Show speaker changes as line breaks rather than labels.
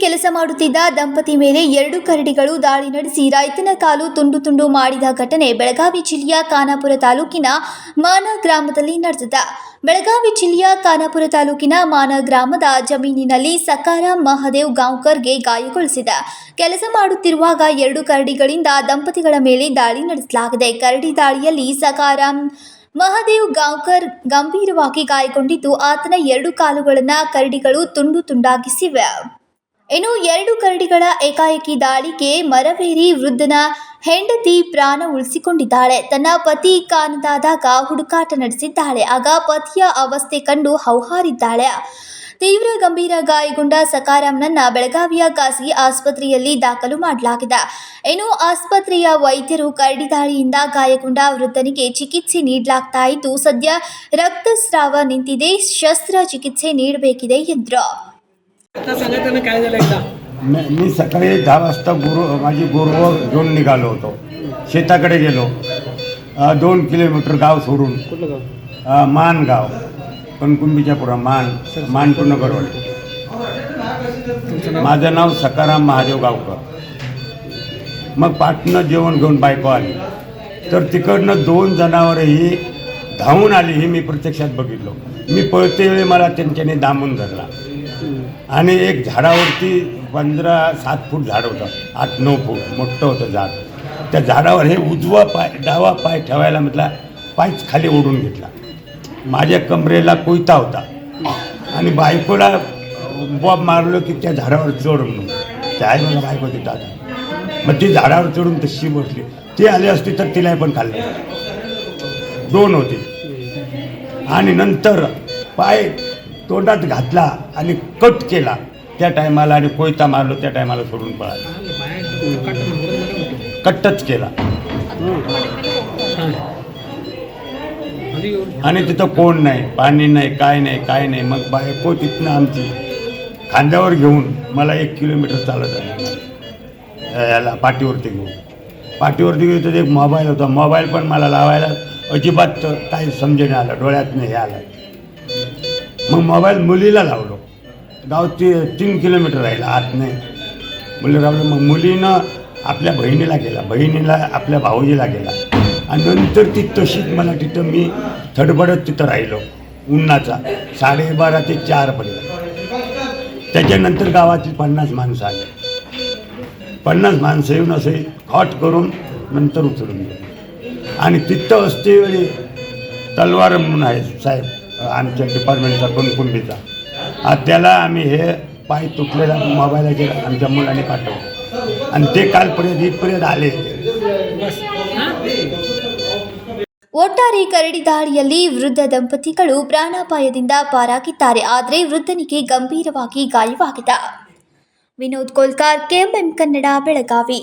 ಕೆಲಸ ಮಾಡುತ್ತಿದ್ದ ದಂಪತಿ ಮೇಲೆ 2 ಕರಡಿಗಳು ದಾಳಿ ನಡೆಸಿ ರೈತನ ಕಾಲು ತುಂಡು ತುಂಡು ಮಾಡಿದ ಘಟನೆ ಬೆಳಗಾವಿ ಜಿಲ್ಲೆಯ ಖಾನಾಪುರ ತಾಲೂಕಿನ ಮಾನ ಗ್ರಾಮದಲ್ಲಿ ನಡೆದಿದೆ. ಬೆಳಗಾವಿ ಜಿಲ್ಲೆಯ ಖಾನಾಪುರ ತಾಲೂಕಿನ ಮಾನ ಗ್ರಾಮದ ಜಮೀನಿನಲ್ಲಿ ಸಕಾರಾಂ ಮಹದೇವ್ ಗಾಂವ್ಕರ್ಗೆ ಗಾಯಗೊಳಿಸಿದೆ. ಕೆಲಸ ಮಾಡುತ್ತಿರುವಾಗ 2 ಕರಡಿಗಳಿಂದ ದಂಪತಿಗಳ ಮೇಲೆ ದಾಳಿ ನಡೆಸಲಾಗಿದೆ. ಕರಡಿ ದಾಳಿಯಲ್ಲಿ ಸಕಾರಾಂ ಮಹದೇವ್ ಗಾಂವ್ಕರ್ ಗಂಭೀರವಾಗಿ ಗಾಯಗೊಂಡಿದ್ದು ಆತನ 2 ಕಾಲುಗಳನ್ನು ಕರಡಿಗಳು ತುಂಡು ತುಂಡಾಗಿಸಿವೆ. ಇನ್ನು 2 ಕರಡಿಗಳ ಏಕಾಏಕಿ ದಾಳಿಗೆ ಮರವೇರಿ ವೃದ್ಧನ ಹೆಂಡತಿ ಪ್ರಾಣ ಉಳಿಸಿಕೊಂಡಿದ್ದಾಳೆ. ತನ್ನ ಪತಿ ಕಾಣದಾದಾಗ ಹುಡುಕಾಟ ನಡೆಸಿದ್ದಾಳೆ. ಆಗ ಪತಿಯ ಅವಸ್ಥೆ ಕಂಡು ಹೌಹಾರಿದ್ದಾಳೆ. ತೀವ್ರ ಗಂಭೀರ ಗಾಯಗೊಂಡ ಸಕಾರಾಂನನ್ನ ಬೆಳಗಾವಿಯ ಖಾಸಗಿ ಆಸ್ಪತ್ರೆಯಲ್ಲಿ ದಾಖಲು ಮಾಡಲಾಗಿದೆ. ಇನ್ನು ಆಸ್ಪತ್ರೆಯ ವೈದ್ಯರು ಕರಡಿ ದಾಳಿಯಿಂದ ಗಾಯಗೊಂಡ ವೃದ್ಧನಿಗೆ ಚಿಕಿತ್ಸೆ ನೀಡಲಾಗ್ತಾ ಇದ್ದು ಸದ್ಯ ರಕ್ತಸ್ರಾವ निंतिದೆ, शस्त्रचिकित्से ನೀಡಬೇಕಿದೆ ಎಂದರು.
मी सकाळी 10 वाजता माझी गुरु घेऊन निघालो होतो. शेताकडे गेलो. 2 किलोमीटर गाव सोडून मानगाव कणकुंबीच्या पुढं मान टू नगरवाडी. माझं नाव सकाराम महादेव गावकर. मग पाटणं जेवण घेऊन बायको आली तर तिकडनं 2 जनावरही धावून आली. हे मी प्रत्यक्षात बघितलो. मी पळते वेळी मला त्यांच्याने दामून धरला आणि एक झाडावरती 15-7 फूट झाड होतं, 8-9 फूट मोठं होतं झाड. त्या झाडावर हे उजवा पाय डावा पाय ठेवायला म्हटला, पायच खाली ओढून घेतला. माझ्या कमरेला कोयता होता आणि बायकोला बॉब मारलो की त्या झाडावर चढ म्हणून. त्या मला बायको तिथं आता मग ती झाडावर चढून तशी बसली. ती आली असती तर तिला पण खाल्लं. 2 होते आणि नंतर पाय तोंडात घातला आणि कट केला त्या टायमाला आणि कोयता मारलो त्या टायमाला सोडून पळाला. कट्टच केला आणि तिथं कोण नाही, पाणी नाही, काय नाही. मग बायको तिथनं आमची खांद्यावर घेऊन मला 1 किलोमीटर चालत आली. याला पाठीवरती घेऊन तर एक मोबाईल होता. मोबाईल पण मला लावायला अजिबात काही समजेने आलं, डोळ्यात नाही हे आलं. मग मोबाईल मुलीला लावलो. गाव 3 किलोमीटर राहिला आत नाही. मुलीला लावलं. मग मुलीनं आपल्या बहिणीला केला, बहिणीला आपल्या भाऊजीला केला आणि नंतर ती तशीच मला तिथं मी थडबडत तिथं राहिलो उन्हाचा 12:30 ते 4 पर्यंत. त्याच्यानंतर गावातील 50 माणसं आली. 50 माणसं येऊन असे हॉट करून नंतर उचलून गेले. आणि तिथं असतेवेळी तलवार म्हणून आहे साहेब आमच्या डिपार्टमेंटचा कणकुंबीचा. त्याला आम्ही हे पाय तुटलेला मोबाईलचे आमच्या मुलाने पाठवलं आणि ते कालपर्यंत इथपर्यंत आले.
ಒಟ್ಟಾರೆ ಕರಡಿ ದಾಳಿಯಲ್ಲಿ ವೃದ್ಧ ದಂಪತಿಗಳು ಪ್ರಾಣಾಪಾಯದಿಂದ ಪಾರಾಗಿದ್ದಾರೆ. ಆದರೆ ವೃದ್ಧನಿಗೆ ಗಂಭೀರವಾಗಿ ಗಾಯವಾಗಿದೆ. ವಿನೋದ್ ಕೋಲ್ಕಾರ್, ಕೆಎಂಎಂ ಕನ್ನಡ, ಬೆಳಗಾವಿ.